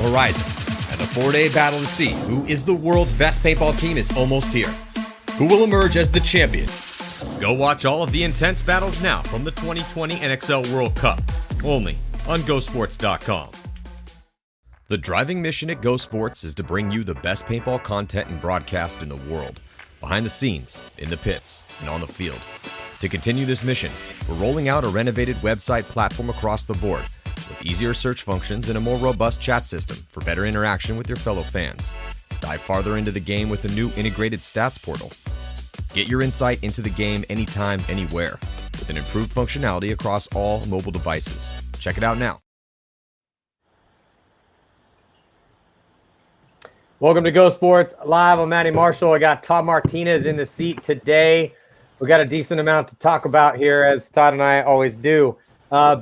Horizon, and the 4-day battle to see who is the world's best paintball team is almost here. Who will emerge as the champion? Go watch all of the intense battles now from the 2020 NXL World Cup, only on GoSports.com. The driving mission at Go Sports is to bring you the best paintball content and broadcast in the world, behind the scenes, in the pits, and on the field. To continue this mission, we're rolling out a renovated website platform across the board, with easier search functions and a more robust chat system for better interaction with your fellow fans. Dive farther into the game with a new integrated stats portal. Get your insight into the game anytime, anywhere, with an improved functionality across all mobile devices. Check it out now. Welcome to Go Sports Live. I'm Matty Marshall. I got Todd Martinez in the seat today. We got a decent amount to talk about here, as Todd and I always do.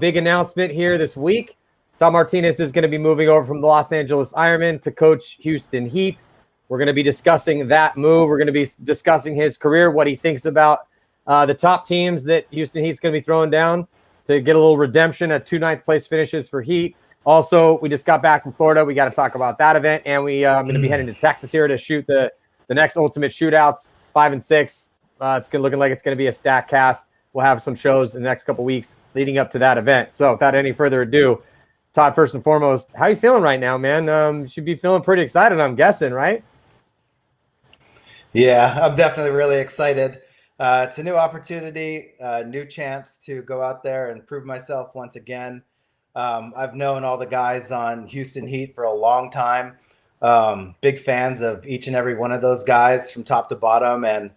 Big announcement here this week. Todd Martinez is going to be moving over from the Los Angeles Ironmen to coach Houston Heat. We're going to be discussing that move. We're going to be discussing his career, what he thinks about the top teams that Houston Heat's going to be throwing down to get a little redemption at 2 ninth place finishes for Heat. Also, we just got back from Florida. We got to talk about that event, and we are going to be heading to Texas here to shoot the next Ultimate Shootouts, 5 and 6. It's looking like it's going to be a stack cast. We'll have some shows in the next couple weeks leading up to that event. So without any further ado, Todd, first and foremost, how you feeling right now, man? You should be feeling pretty excited, I'm guessing, right? Yeah, I'm definitely really excited. It's a new opportunity, a new chance to go out there and prove myself once again. I've known all the guys on Houston Heat for a long time. Big fans of each and every one of those guys from top to bottom. And,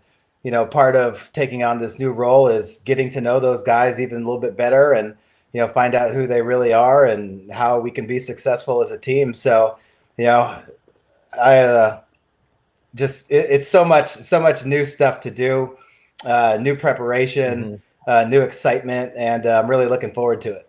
you know, part of taking on this new role is getting to know those guys even a little bit better and, you know, find out who they really are and how we can be successful as a team. So, you know, it's so much new stuff to do, new preparation, new excitement, and I'm really looking forward to it.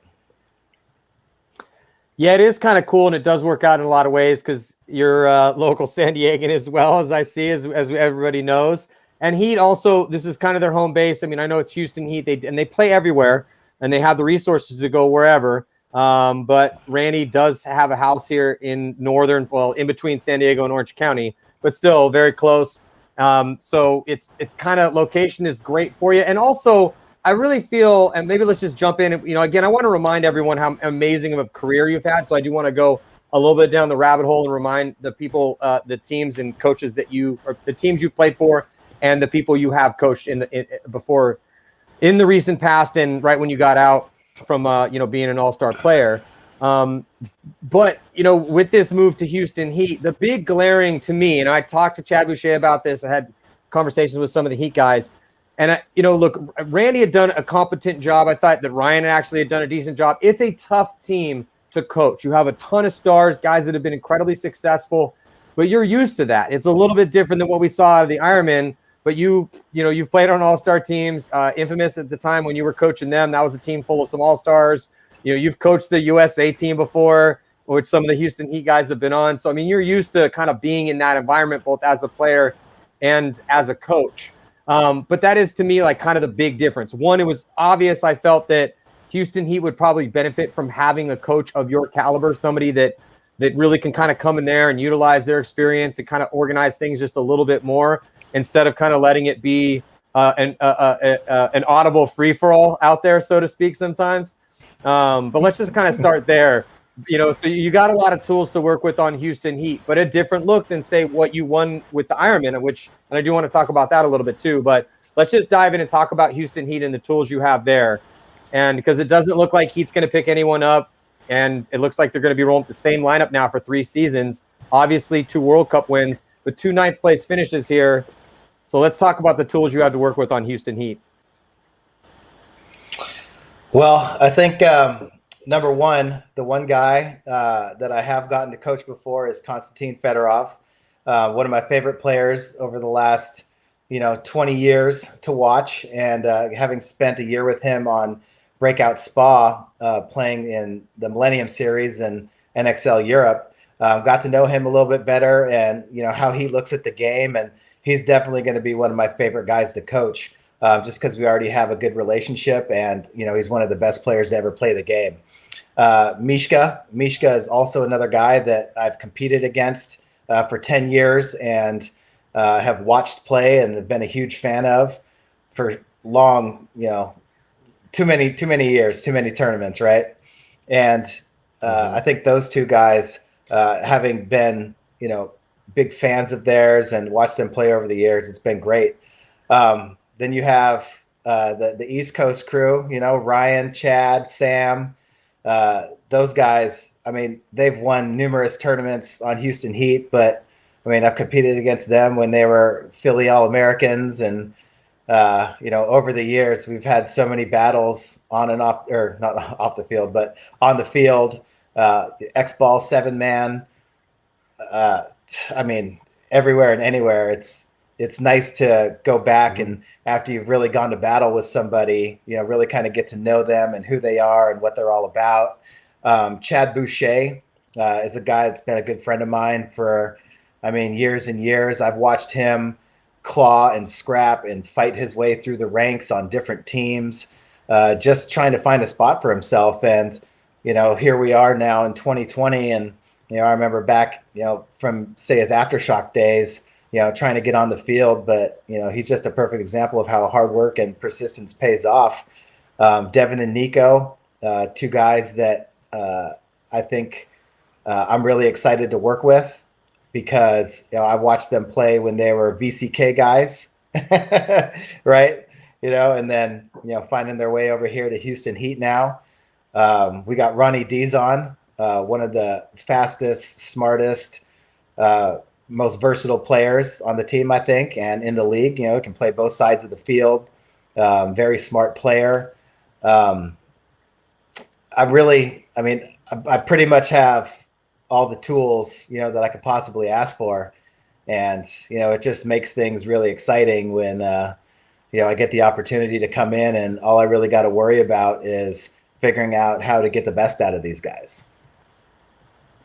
Yeah, it is kind of cool, and it does work out in a lot of ways because you're local San Diegan as well, as I see, as everybody knows. And Heat also, this is kind of their home base. I mean, I know it's Houston Heat, they play everywhere, and they have the resources to go wherever. But Randy does have a house here in in between San Diego and Orange County, but still very close. So it's kind of, location is great for you. And also, I really feel, and maybe let's just jump in. You know, again, I want to remind everyone how amazing of a career you've had. So I do want to go a little bit down the rabbit hole and remind the people, the teams and coaches the teams you've played for, and the people you have coached before, in the recent past, and right when you got out from being an all-star player. But you know, with this move to Houston Heat, the big glaring to me, and I talked to Chad Boucher about this. I had conversations with some of the Heat guys. And, look, Randy had done a competent job. I thought that Ryan actually had done a decent job. It's a tough team to coach. You have a ton of stars, guys that have been incredibly successful, but you're used to that. It's a little bit different than what we saw out of the Ironmen, but you've played on all-star teams, infamous at the time when you were coaching them. That was a team full of some all-stars. You know, you've coached the USA team before, which some of the Houston Heat guys have been on. So, I mean, you're used to kind of being in that environment, both as a player and as a coach. But that is, to me, like kind of the big difference. One, it was obvious. I felt that Houston Heat would probably benefit from having a coach of your caliber, somebody that really can kind of come in there and utilize their experience and kind of organize things just a little bit more, instead of kind of letting it be an audible free-for-all out there, so to speak, sometimes. But let's just kind of start there. You know, so you got a lot of tools to work with on Houston Heat, but a different look than, say, what you won with the Ironmen, and I do want to talk about that a little bit too. But let's just dive in and talk about Houston Heat and the tools you have there. And because it doesn't look like Heat's going to pick anyone up, and it looks like they're going to be rolling the same lineup now for 3 seasons. Obviously, 2 World Cup wins, but 2 ninth place finishes here. So let's talk about the tools you have to work with on Houston Heat. Well, I think number one, the one guy that I have gotten to coach before is Konstantin Fedorov, one of my favorite players over the last 20 years to watch, and having spent a year with him on Breakout Spa, playing in the Millennium Series and NXL Europe, got to know him a little bit better, and how he looks at the game, and he's definitely going to be one of my favorite guys to coach, just because we already have a good relationship, and he's one of the best players to ever play the game. Mishka is also another guy that I've competed against for 10 years and have watched play and have been a huge fan of for long, too many years, too many tournaments, right? And I think those two guys, having been, big fans of theirs and watched them play over the years, it's been great. Then you have the East Coast crew, Ryan, Chad, Sam, those guys. I mean, they've won numerous tournaments on Houston Heat, but I mean, I've competed against them when they were Philly All-Americans, and over the years, we've had so many battles on and off, or not off the field, but on the field. The X-Ball 7-man. I mean, everywhere and anywhere. It's nice to go back and after you've really gone to battle with somebody, really kind of get to know them and who they are and what they're all about. Chad Boucher is a guy that's been a good friend of mine for, years and years. I've watched him claw and scrap and fight his way through the ranks on different teams, just trying to find a spot for himself. And, here we are now in 2020. And, I remember back, from say his Aftershock days, trying to get on the field, but, he's just a perfect example of how hard work and persistence pays off. Devin and Nico, two guys that I think I'm really excited to work with because, I watched them play when they were VCK guys, right? And then, finding their way over here to Houston Heat now. We got Ronnie Dizon, one of the fastest, smartest, most versatile players on the team, I think, and in the league. Can play both sides of the field. Very smart player. I pretty much have all the tools, that I could possibly ask for. And, it just makes things really exciting when, I get the opportunity to come in and all I really got to worry about is figuring out how to get the best out of these guys.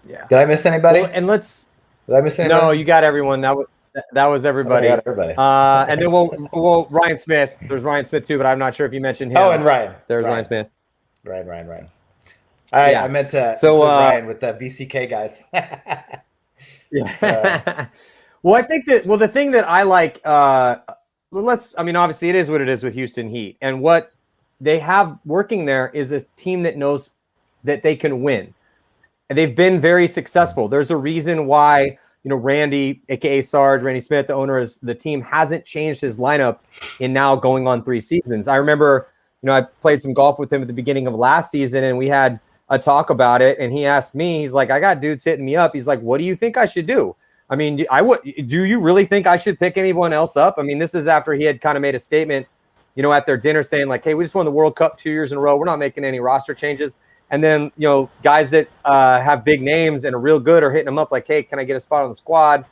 Yeah. Did I miss anybody? Well, and Did I miss anybody? No, you got everyone. That was everybody. Okay, everybody. And then we'll Ryan Smith. There's Ryan Smith too, but I'm not sure if you mentioned him. Oh, and Ryan. There's Ryan Smith. Ryan. I meant to so Ryan with the VCK guys. Yeah. Well, I think the thing that I like, obviously it is what it is with Houston Heat, and what they have working there is a team that knows that they can win. And they've been very successful. There's a reason why, Randy, aka Sarge, Randy Smith, the owner of the team, hasn't changed his lineup in now going on 3 seasons. I remember, I played some golf with him at the beginning of last season, and we had a talk about it. And he asked me, he's like, I got dudes hitting me up. He's like, what do you think I should do? I mean, do you really think I should pick anyone else up? I mean, this is after he had kind of made a statement, at their dinner saying like, hey, we just won the World Cup 2 years in a row. We're not making any roster changes. And then, guys that have big names and are real good are hitting them up like, hey, can I get a spot on the squad?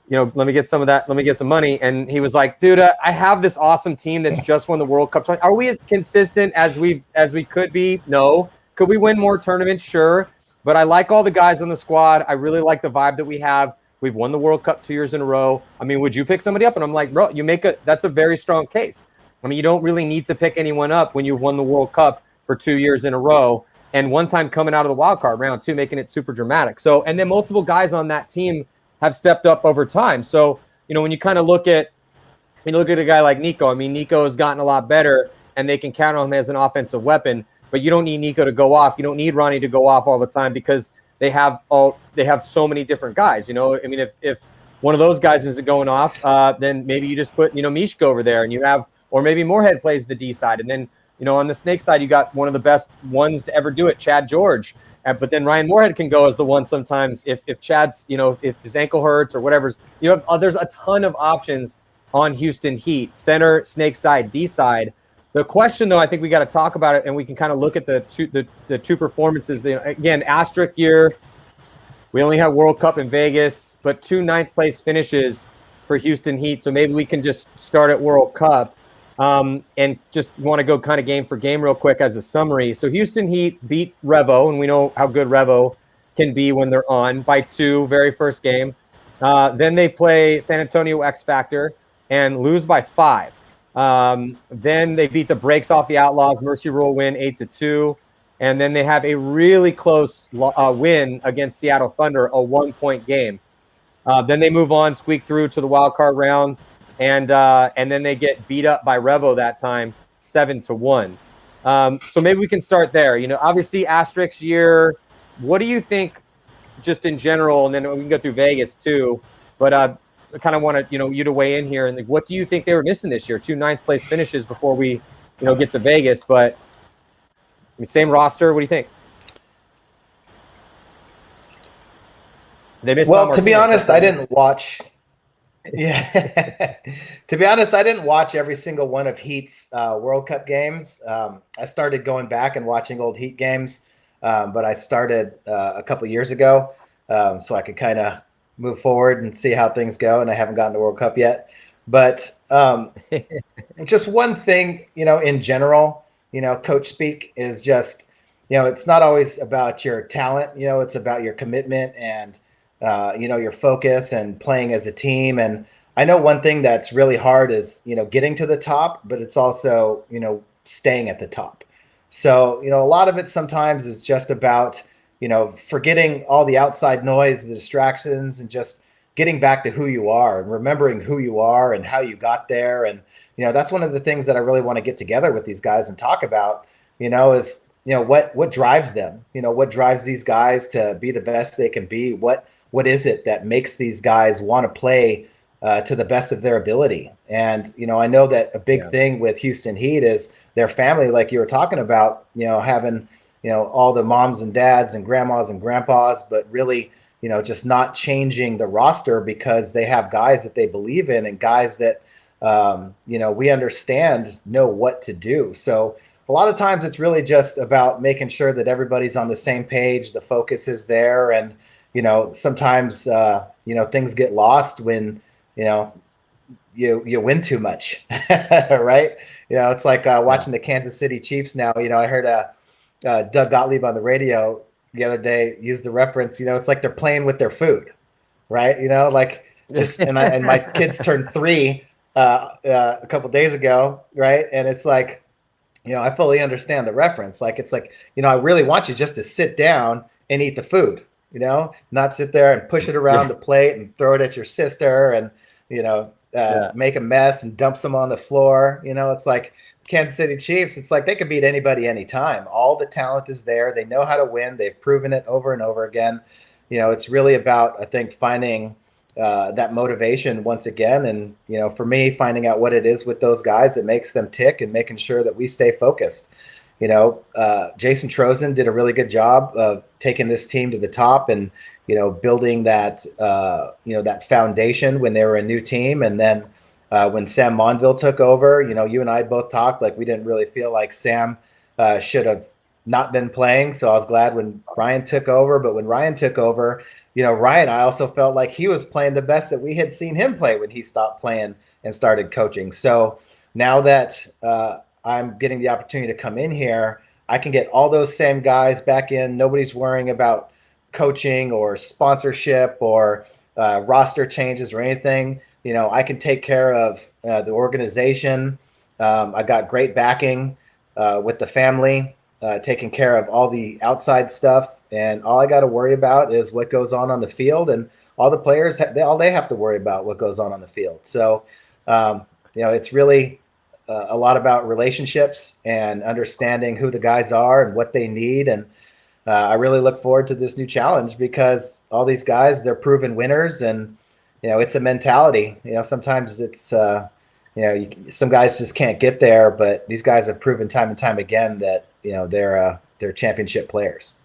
Let me get some of that. Let me get some money. And he was like, dude, I have this awesome team that's just won the World Cup. Are we as consistent as we could be? No. Could we win more tournaments? Sure. But I like all the guys on the squad. I really like the vibe that we have. We've won the World Cup 2 years in a row. I mean, would you pick somebody up? And I'm like, bro, that's a very strong case. I mean, you don't really need to pick anyone up when you've won the World Cup for 2 years in a row. And one time coming out of the wild card round too, making it super dramatic. So, and then multiple guys on that team have stepped up over time. So, when you kind of look at a guy like Nico, I mean, Nico has gotten a lot better and they can count on him as an offensive weapon, but you don't need Nico to go off. You don't need Ronnie to go off all the time because they have so many different guys, I mean, if one of those guys isn't going off, then maybe you just put, Mishka over there and you have, or maybe Moorhead plays the D side. And then, on the Snake side, you got one of the best ones to ever do it, Chad George. But then Ryan Moorhead can go as the one sometimes if Chad's, if his ankle hurts or whatever's, there's a ton of options on Houston Heat, center, Snake side, D side. The question, though, I think we got to talk about it, and we can kind of look at the two performances. Again, asterisk year, we only had World Cup in Vegas, but 2 9th place finishes for Houston Heat. So maybe we can just start at World Cup. And just want to go kind of game for game real quick as a summary. So Houston Heat beat Revo, and we know how good Revo can be when they're on, by 2, very first game. Then they play San Antonio X Factor and lose by 5. Then they beat the brakes off the Outlaws, Mercy Rule win 8-2. And then they have a really close win against Seattle Thunder, a 1-point game. Then they move on, squeak through to the wild card round, and then they get beat up by Revo that time, 7-1. So maybe we can start there. Obviously asterisk year. What do you think, just in general, and then we can go through Vegas too. But I kind of want to you to weigh in here. And what do you think they were missing this year? 2 ninth place finishes before we get to Vegas, but same roster. What do you think? They missed. Well, to be honest, I didn't watch. Yeah, to be honest, I didn't watch every single one of Heat's World Cup games. I started going back and watching old Heat games, but I started a couple years ago, so I could kind of move forward and see how things go. And I haven't gotten to World Cup yet. But just one thing, in general, coach speak is just, it's not always about your talent. It's about your commitment and your focus and playing as a team. And I know one thing that's really hard is, getting to the top, but it's also, staying at the top. So, a lot of it sometimes is just about, forgetting all the outside noise, the distractions, and just getting back to who you are and remembering who you are and how you got there. And, that's one of the things that I really want to get together with these guys and talk about, is, what drives them, what drives these guys to be the best they can be. What is it that makes these guys want to play to the best of their ability? And, I know that a big thing with Houston Heat is their family, like you were talking about, having, all the moms and dads and grandmas and grandpas, but really, just not changing the roster because they have guys that they believe in and guys that, we understand know what to do. So a lot of times it's really just about making sure that everybody's on the same page, the focus is there. And, sometimes, things get lost when, you win too much, right? It's like watching the Kansas City Chiefs now. I heard Doug Gottlieb on the radio the other day use the reference, it's like they're playing with their food, right? And my kids turned 3 a couple days ago, right? And it's like, I fully understand the reference. It's like, I really want you just to sit down and eat the food. Not sit there and push it around the plate and throw it at your sister and, make a mess and dump some on the floor. It's like Kansas City Chiefs. It's like they could beat anybody anytime. All the talent is there. They know how to win. They've proven it over and over again. It's really about, I think, finding that motivation once again. And, for me, finding out what it is with those guys that makes them tick and making sure that we stay focused. Jason Trozen did a really good job of taking this team to the top and, building that, that foundation when they were a new team. And then when Sam Monville took over, you and I both talked, we didn't really feel like Sam should have not been playing. So I was glad when Ryan took over. But when Ryan took over, Ryan, I also felt like he was playing the best that we had seen him play when he stopped playing and started coaching. So now that I'm getting the opportunity to come in here, I can get all those same guys back in. Nobody's worrying about coaching or sponsorship or roster changes or anything. I can take care of the organization. I got great backing with the family, taking care of all the outside stuff. And all I got to worry about is what goes on the field. And all the players, they have to worry about what goes on the field. So, it's really a lot about relationships and understanding who the guys are and what they need. And I really look forward to this new challenge because all these guys, they're proven winners. And, it's a mentality. Sometimes it's, some guys just can't get there, but these guys have proven time and time again that, they're championship players.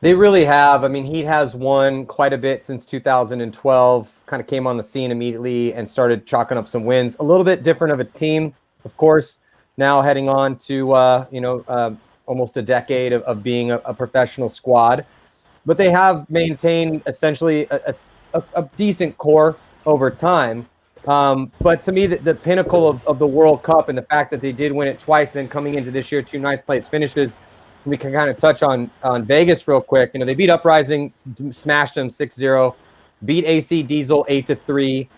They really have. I mean, Heat has won quite a bit since 2012, kind of came on the scene immediately and started chalking up some wins. A little bit different of a team, of course, now heading on to, almost a decade of being a professional squad. But they have maintained essentially a decent core over time. But to me, the pinnacle of the World Cup and the fact that they did win it twice, then coming into this year, 2 ninth place finishes, we can kind of touch on Vegas real quick. They beat Uprising, smashed them 6-0, beat AC Diesel 8-3,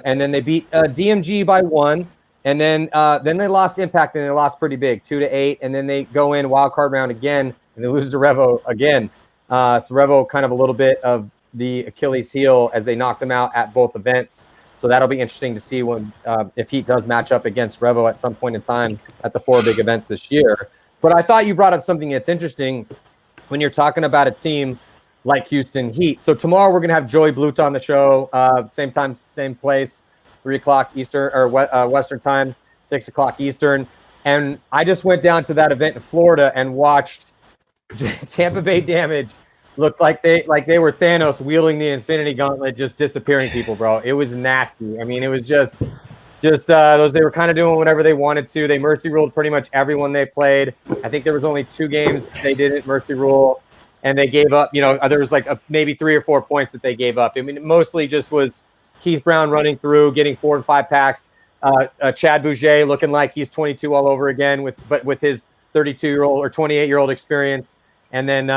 and then they beat DMG by 1. And then they lost Impact, and they lost pretty big, 2-8. And then they go in wild card round again, and they lose to Revo again. So Revo kind of a little bit of the Achilles heel as they knocked them out at both events. So that'll be interesting to see when if Heat does match up against Revo at some point in time at the 4 big events this year. But I thought you brought up something that's interesting when you're talking about a team like Houston Heat. So tomorrow we're going to have Joey Bluta on the show, same time, same place, 3 o'clock Eastern or Western time, 6 o'clock Eastern. And I just went down to that event in Florida and watched Tampa Bay Damage look like they were Thanos wielding the Infinity Gauntlet, just disappearing people, bro. It was nasty. I mean, it was just those, they were kind of doing whatever they wanted to. They mercy ruled pretty much everyone they played. I think there was only 2 games they didn't mercy rule, and they gave up, there was like maybe 3 or 4 points that they gave up. I mean, it mostly just was Keith Brown running through, getting 4 and 5 packs. Chad Bouget looking like he's 22 all over again with his 32-year-old or 28-year-old experience. And then,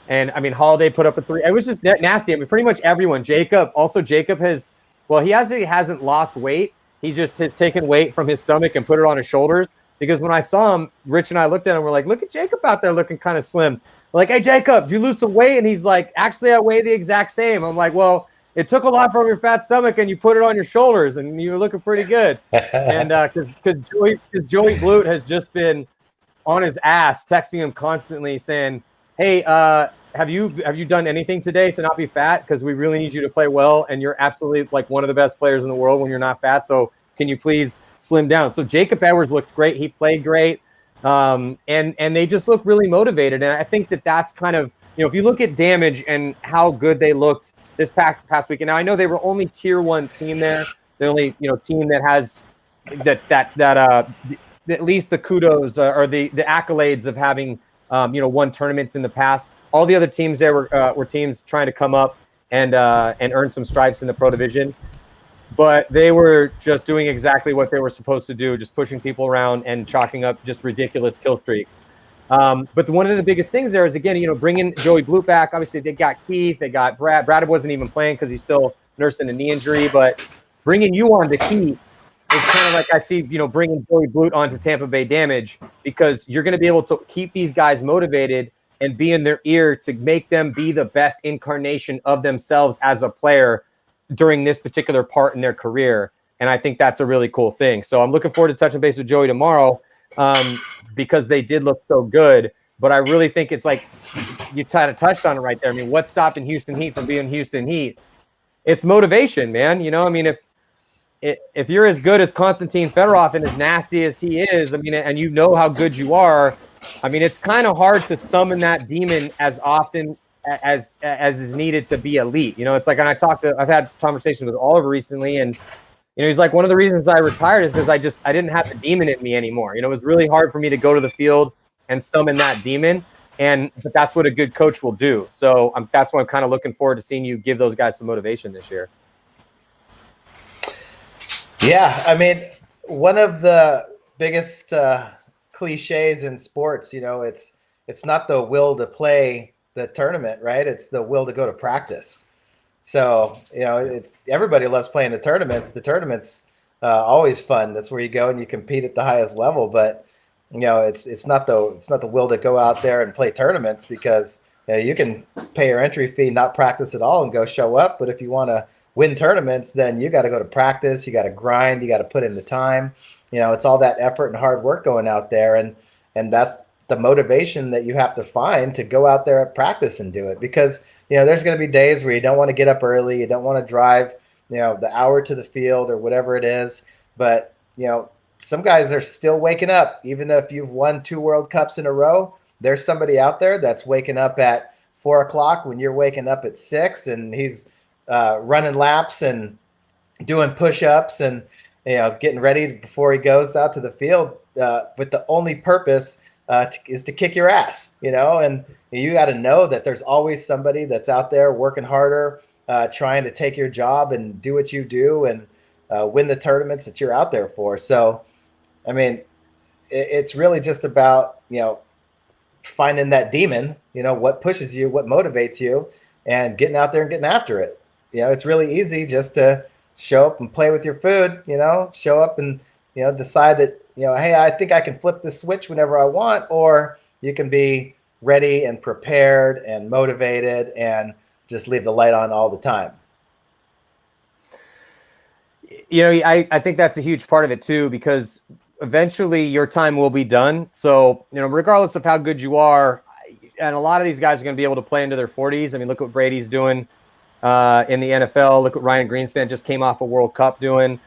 and I mean, Holiday put up a 3. It was just nasty. I mean, pretty much everyone. Jacob has, well, he hasn't lost weight. He just has taken weight from his stomach and put it on his shoulders. Because when I saw him, Rich and I looked at him, we're like, look at Jacob out there looking kind of slim. We're like, hey, Jacob, did you lose some weight? And he's like, actually, I weigh the exact same. I'm like, well, it took a lot from your fat stomach and you put it on your shoulders and you're looking pretty good. And because Joey Blute has just been on his ass, texting him constantly saying, hey, have you done anything today to not be fat? Because we really need you to play well, and you're absolutely like one of the best players in the world when you're not fat. So can you please slim down? So Jacob Edwards looked great. He played great, and they just look really motivated. And I think that's kind of, if you look at Damage and how good they looked this past weekend. Now I know they were only tier 1 team there. The only team that has that at least the kudos or the accolades of having won tournaments in the past. All the other teams there were teams trying to come up and earn some stripes in the pro division, but they were just doing exactly what they were supposed to do, just pushing people around and chalking up just ridiculous kill streaks. But one of the biggest things there is, again, bringing Joey Blute back. Obviously, they got Keith, they got Brad. Brad wasn't even playing because he's still nursing a knee injury, but bringing you on to Heat is kind of like I see, bringing Joey Blute onto Tampa Bay Damage, because you're going to be able to keep these guys motivated and be in their ear to make them be the best incarnation of themselves as a player during this particular part in their career. And I think that's a really cool thing. So I'm looking forward to touching base with Joey tomorrow, because they did look so good. But I really think it's like you kind of touched on it right there. I mean, what's stopping Houston Heat from being Houston Heat? It's motivation, man. I mean, if you're as good as Konstantin Fedorov and as nasty as he is, I mean, and you know how good you are, I mean, it's kind of hard to summon that demon as often as is needed to be elite. It's like, and I've had conversations with Oliver recently, and he's like, one of the reasons I retired is because I didn't have the demon in me anymore. It was really hard for me to go to the field and summon that demon, but that's what a good coach will do. So that's why I'm kind of looking forward to seeing you give those guys some motivation this year. Yeah, I mean, one of the biggest cliches in sports, it's not the will to play the tournament, right? It's the will to go to practice. So, it's everybody loves playing the tournaments. The tournaments always fun. That's where you go and you compete at the highest level. But it's not the will to go out there and play tournaments, because you can pay your entry fee, not practice at all, and go show up. But if you want to win tournaments, then you got to go to practice. You got to grind. You got to put in the time. It's all that effort and hard work going out there, and that's the motivation that you have to find to go out there at practice and do it. Because there's going to be days where you don't want to get up early, you don't want to drive the hour to the field or whatever it is. But some guys are still waking up, even though if you've won 2 World Cups in a row. There's somebody out there that's waking up at 4 o'clock when you're waking up at 6, and he's running laps and doing push-ups and getting ready before he goes out to the field, with the only purpose is to kick your ass, and you got to know that there's always somebody that's out there working harder, trying to take your job and do what you do and win the tournaments that you're out there for. So, I mean, it's really just about, finding that demon, what pushes you, what motivates you, and getting out there and getting after it. It's really easy just to show up and play with your food, show up and decide that, hey, I think I can flip the switch whenever I want, or you can be ready and prepared and motivated and just leave the light on all the time. I think that's a huge part of it too, because eventually your time will be done. So, regardless of how good you are, and a lot of these guys are going to be able to play into their 40s. I mean, look what Brady's doing in the NFL. Look what Ryan Greenspan just came off a World Cup doing.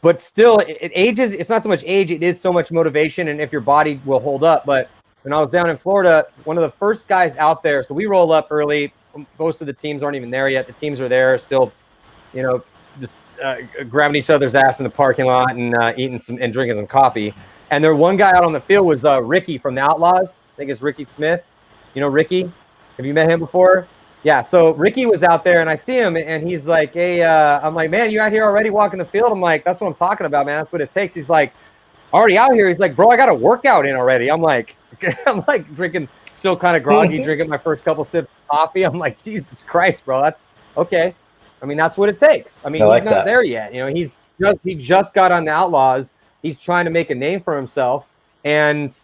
But still, it's not so much age, it is so much motivation and if your body will hold up. But when I was down in Florida, one of the first guys out there, so we roll up early. Most of the teams aren't even there yet. The teams are there still, just grabbing each other's ass in the parking lot and eating some and drinking some coffee. And there one guy out on the field was Ricky from the Outlaws. I think it's Ricky Smith. Ricky? Have you met him before? Yeah, so Ricky was out there, and I see him, and he's like, hey, I'm like, man, you out here already walking the field? I'm like, that's what I'm talking about, man. That's what it takes. He's like, already out here. He's like, bro, I got a workout in already. I'm like drinking, still kind of groggy, drinking my first couple sips of coffee. I'm like, Jesus Christ, bro, that's okay. I mean, that's what it takes. I mean, he's not there yet. He just got on the Outlaws. He's trying to make a name for himself, and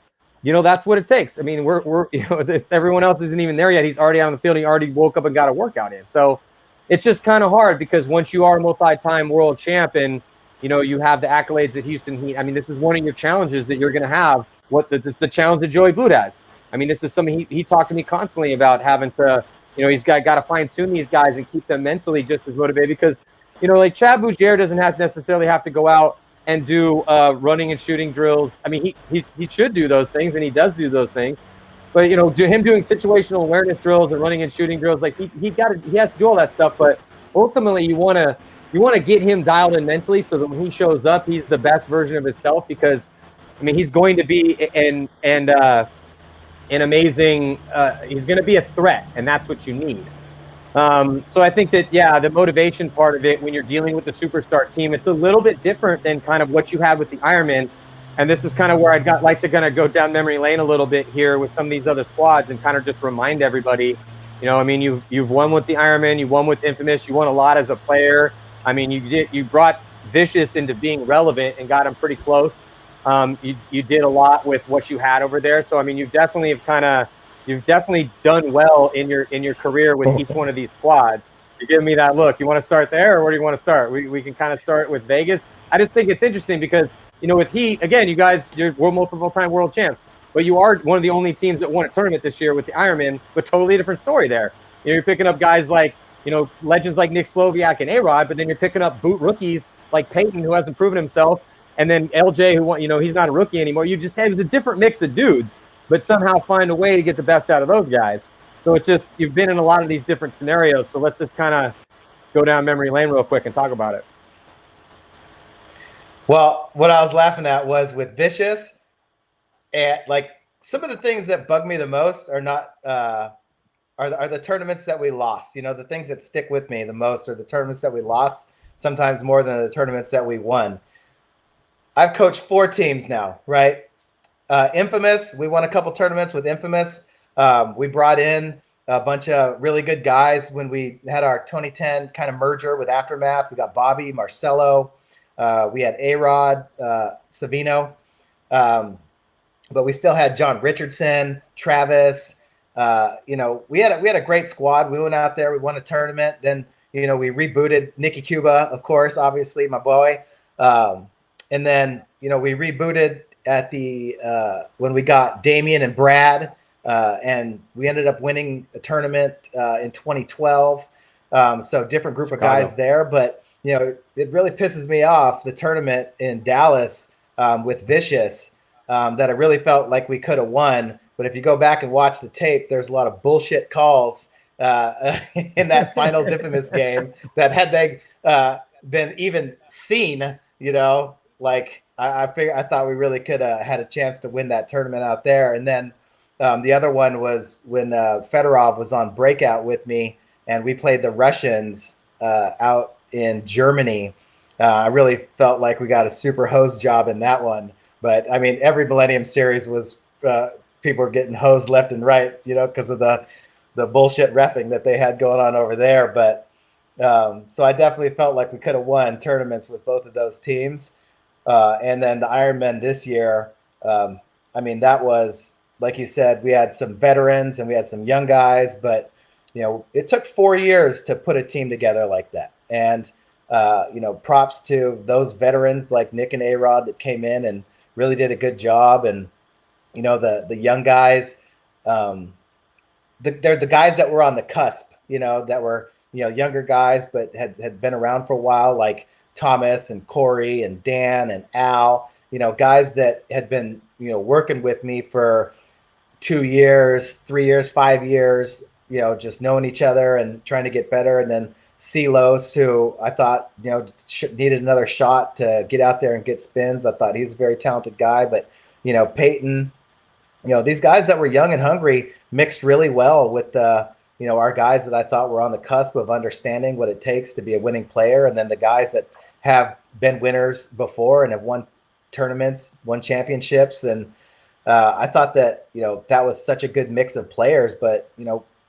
that's what it takes. I mean, we're it's everyone else isn't even there yet. He's already out on the field. He already woke up and got a workout in. So it's just kind of hard because once you are a multi-time world champ and, you have the accolades that Houston Heat. I mean, this is one of your challenges that you're going to have. This is the challenge that Joey Bluth has. I mean, this is something he talked to me constantly about having to, he's got to fine tune these guys and keep them mentally just as motivated because, like Chad Bougier doesn't necessarily have to go out and do running and shooting drills. I mean, he should do those things, and he does do those things. But him doing situational awareness drills and running and shooting drills, like he has to do all that stuff. But ultimately, you want to get him dialed in mentally so that when he shows up, he's the best version of himself. Because I mean, he's going to be an amazing. He's going to be a threat, and that's what you need. So I think that, the motivation part of it when you're dealing with the superstar team, it's a little bit different than kind of what you had with the Ironmen. And this is kind of where I'd like to kind of go down memory lane a little bit here with some of these other squads and kind of just remind everybody, I mean, you've won with the Ironmen, you won with Infamous, you won a lot as a player. I mean, you brought Vicious into being relevant and got him pretty close. You did a lot with what you had over there. So, I mean, you've definitely done well in your career with each one of these squads. You're giving me that look. You want to start there, or where do you want to start? We can kind of start with Vegas. I just think it's interesting because, with Heat, again, you guys, you're multiple-time world champs, but you are one of the only teams that won a tournament this year with the Ironmen, but totally different story there. You're picking up guys like, legends like Nick Sloviak and A-Rod, but then you're picking up boot rookies like Peyton, who hasn't proven himself, and then LJ, who won, he's not a rookie anymore. It was a different mix of dudes, but somehow find a way to get the best out of those guys. So it's just, you've been in a lot of these different scenarios. So let's just kind of go down memory lane real quick and talk about it. Well, what I was laughing at was with Vicious, and like some of the things that bug me the most are not are the tournaments that we lost. The things that stick with me the most are the tournaments that we lost, sometimes more than the tournaments that we won. I've coached 4 teams now, right? Infamous, we won a couple tournaments with Infamous. We brought in a bunch of really good guys when we had our 2010 kind of merger with Aftermath. We got Bobby, Marcelo. We had A-Rod, Savino. But we still had John Richardson, Travis. We had a great squad. We went out there. We won a tournament. Then, we rebooted Nicky Cuba, of course, obviously, my boy. And then, we rebooted at the when we got Damian and Brad, and we ended up winning a tournament in 2012. So different group of guys there, but it really pisses me off, the tournament in Dallas with Vicious, that I really felt like we could have won. But if you go back and watch the tape, there's a lot of bullshit calls in that finals Infamous game that had they been even seen, I thought we really could have had a chance to win that tournament out there. And then the other one was when Fedorov was on breakout with me, and we played the Russians out in Germany. I really felt like we got a super hose job in that one. But I mean, every Millennium Series was people were getting hosed left and right, because of the bullshit reffing that they had going on over there. But so I definitely felt like we could have won tournaments with both of those teams. And then the Ironmen this year, I mean, that was, like you said, we had some veterans and we had some young guys, but, it took 4 years to put a team together like that. And, props to those veterans like Nick and A-Rod that came in and really did a good job. And, the young guys, they're the guys that were on the cusp, that were, younger guys, but had been around for a while, like Thomas and Corey and Dan and Al, guys that had been, working with me for 2 years, 3 years, 5 years, just knowing each other and trying to get better. And then Silos, who I thought, needed another shot to get out there and get spins. I thought he's a very talented guy, but, Peyton, these guys that were young and hungry mixed really well with our guys that I thought were on the cusp of understanding what it takes to be a winning player. And then the guys that have been winners before and have won tournaments, won championships. And I thought that, that was such a good mix of players. But,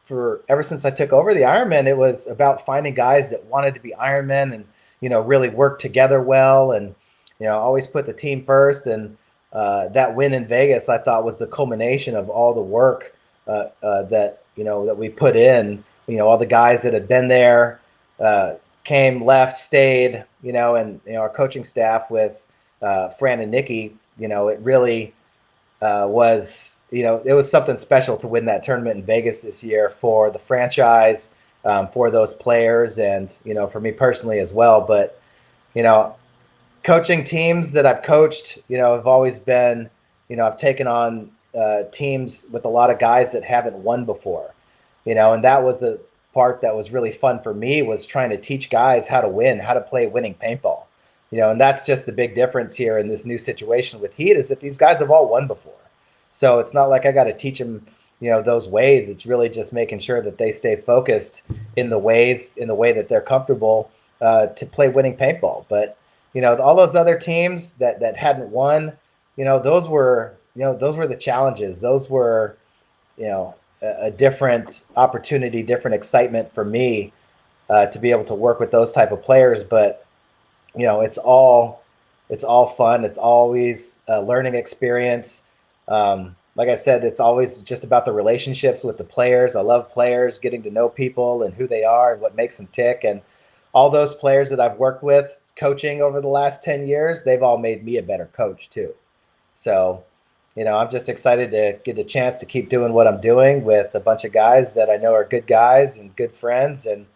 for ever since I took over the Ironman, it was about finding guys that wanted to be Ironmen and, really work together well and, always put the team first. And that win in Vegas, I thought, was the culmination of all the work that we put in. All the guys that had been there came, left, stayed. And our coaching staff with Fran and Nikki. It really was. It was something special to win that tournament in Vegas this year for the franchise, for those players, and for me personally as well. But coaching teams that I've coached, have always been, I've taken on teams with a lot of guys that haven't won before, and that was the part that was really fun for me, was trying to teach guys how to win, how to play winning paintball, and that's just the big difference here in this new situation with Heat, is that these guys have all won before. So it's not like I got to teach them, those ways. It's really just making sure that they stay focused in the way that they're comfortable to play winning paintball. But, all those other teams that hadn't won, those were the challenges. Those were, a different opportunity, different excitement for me to be able to work with those type of players. But, it's all fun. It's always a learning experience. Like I said, it's always just about the relationships with the players. I love players, getting to know people and who they are and what makes them tick. And all those players that I've worked with coaching over the last 10 years, they've all made me a better coach too. So, I'm just excited to get a chance to keep doing what I'm doing with a bunch of guys that I know are good guys and good friends. And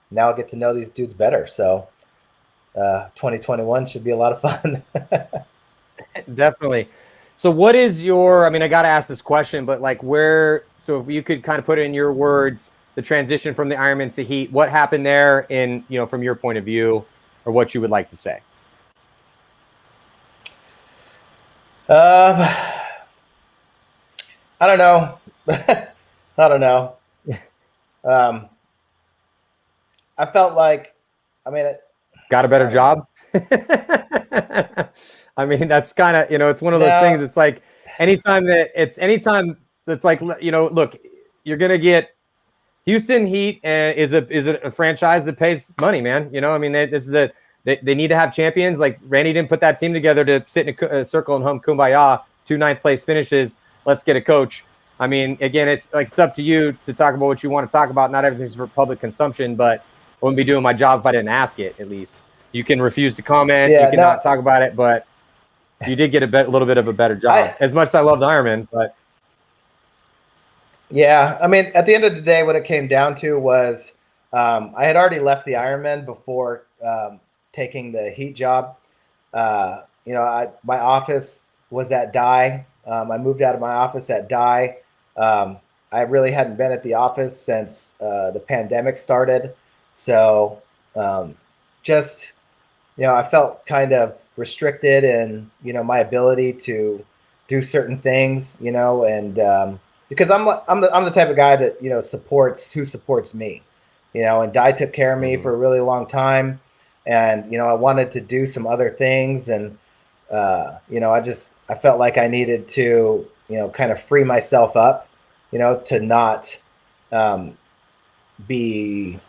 now I'll get to know these dudes better. So 2021 should be a lot of fun. Definitely. So what is your, I got to ask this question, but so if you could kind of put it in your words, the transition from the Ironman to Heat, what happened there in, from your point of view, or what you would like to say? I don't know. I don't know. I felt like, got a better job. That's kind of, it's one of those things. It's like anytime that's like, look, you're going to get Houston Heat is a franchise that pays money, man. They need to have champions. Like Randy didn't put that team together to sit in a circle and hum kumbaya, 2 ninth place finishes. Let's get a coach. Again, it's up to you to talk about what you want to talk about. Not everything's for public consumption, but I wouldn't be doing my job if I didn't ask it. At least you can refuse to comment. You can not talk about it, but you did get a little bit of a better job. As much as I love the Ironman, but yeah, at the end of the day, what it came down to was I had already left the Ironman before taking the Heat job. My office was at Dye. I moved out of my office at Dye. I really hadn't been at the office since the pandemic started. So I felt kind of restricted in, my ability to do certain things, and because I'm the type of guy that, supports me, and Dye took care of me for a really long time. And, I wanted to do some other things. And, I felt like I needed to, kind of free myself up, to not be,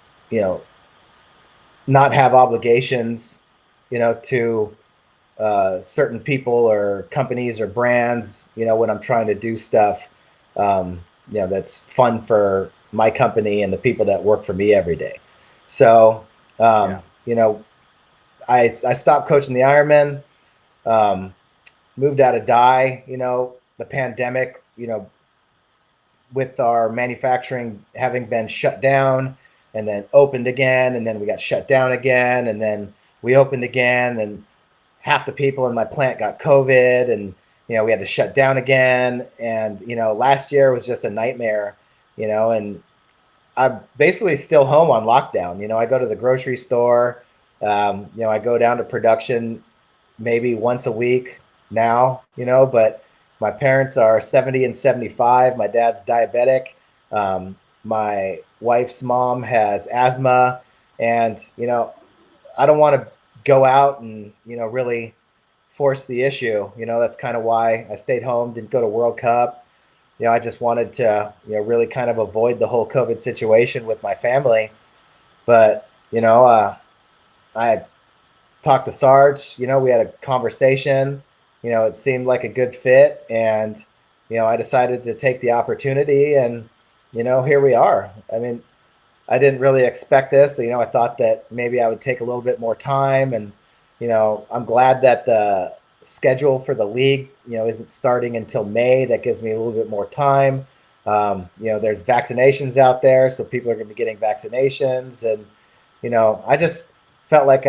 not have obligations, to certain people or companies or brands, when I'm trying to do stuff, that's fun for my company and the people that work for me every day. So, I stopped coaching the Ironmen, moved out of the pandemic, with our manufacturing having been shut down and then opened again, and then we got shut down again, and then we opened again, and half the people in my plant got COVID, and we had to shut down again. And last year was just a nightmare, and I'm basically still home on lockdown. I go to the grocery store, I go down to production maybe once a week now, but my parents are 70 and 75. My dad's diabetic. My wife's mom has asthma, and I don't want to go out and really force the issue. That's kind of why I stayed home, didn't go to World Cup. I just wanted to really kind of avoid the whole COVID situation with my family. But I talked to Sarge. We had a conversation. It seemed like a good fit, and I decided to take the opportunity, and here we are. I mean, I didn't really expect this. I thought that maybe I would take a little bit more time, and I'm glad that the schedule for the league isn't starting until May. That gives me a little bit more time. There's vaccinations out there, so people are going to be getting vaccinations, and I just felt like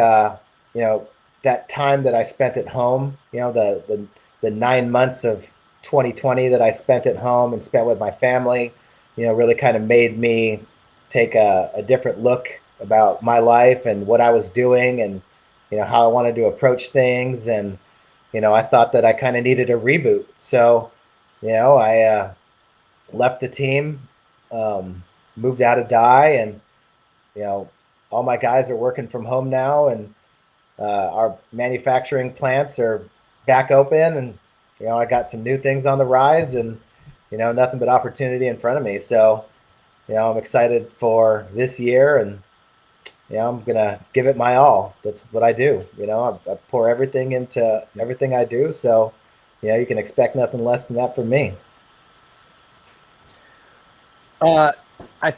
that time that I spent at home, the 9 months of 2020 that I spent at home and spent with my family, really kind of made me take a different look about my life and what I was doing, and how I wanted to approach things. And I thought that I kind of needed a reboot. So I left the team, moved out of Dye, and all my guys are working from home now, and our manufacturing plants are back open, and I got some new things on the rise, and nothing but opportunity in front of me. So I'm excited for this year, and I'm gonna give it my all. That's what I do. I pour everything into everything I do. So you can expect nothing less than that from me.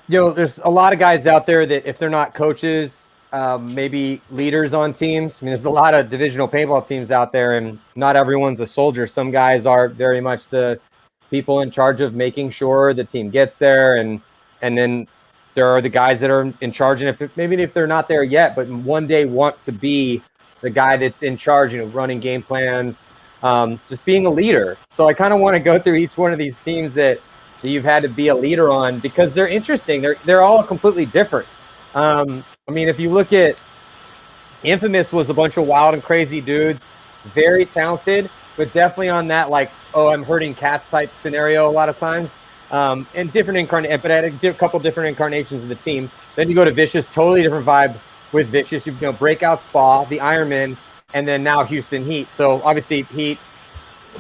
There's a lot of guys out there that if they're not coaches, maybe leaders on teams. I mean, there's a lot of divisional paintball teams out there, and not everyone's a soldier. Some guys are very much the people in charge of making sure the team gets there, and then there are the guys that are in charge, and maybe if they're not there yet, but one day want to be the guy that's in charge, running game plans, just being a leader. So I kind of want to go through each one of these teams that you've had to be a leader on, because they're interesting. They're all completely different. I mean, if you look at Infamous, was a bunch of wild and crazy dudes, very talented, but definitely on that I'm hurting cats type scenario a lot of times. And different incarnate, but I had a couple different incarnations of the team. Then you go to Vicious, totally different vibe with Vicious. Breakout Spa, the Ironmen, and then now Houston Heat. So obviously Heat,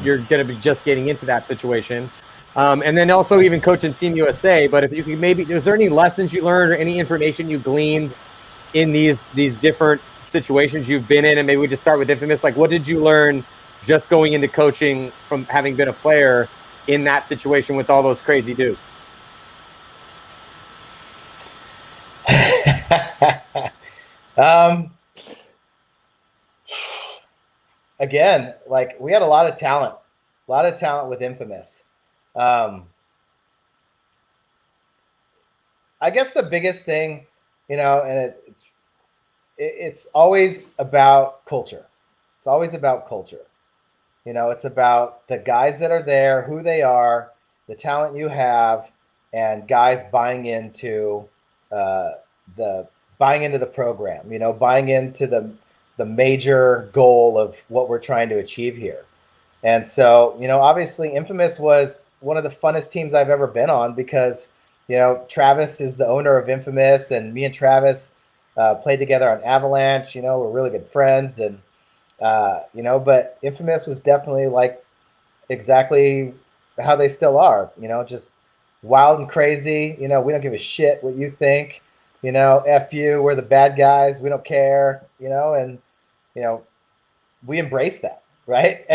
you're going to be just getting into that situation. And then also even coaching Team USA. But if you could is there any lessons you learned or any information you gleaned in these different situations you've been in? And maybe we just start with Infamous. What did you learn just going into coaching from having been a player in that situation with all those crazy dudes? Again, we had a lot of talent with Infamous. I guess the biggest thing, and it's always about culture. It's always about culture. It's about the guys that are there, who they are, the talent you have, and guys buying into the program. Buying into the major goal of what we're trying to achieve here. And so, obviously, Infamous was one of the funnest teams I've ever been on, because Travis is the owner of Infamous, and me and Travis played together on Avalanche. We're really good friends, and but Infamous was definitely exactly how they still are, just wild and crazy. We don't give a shit what you think, F you, we're the bad guys. We don't care, and, we embraced that, right?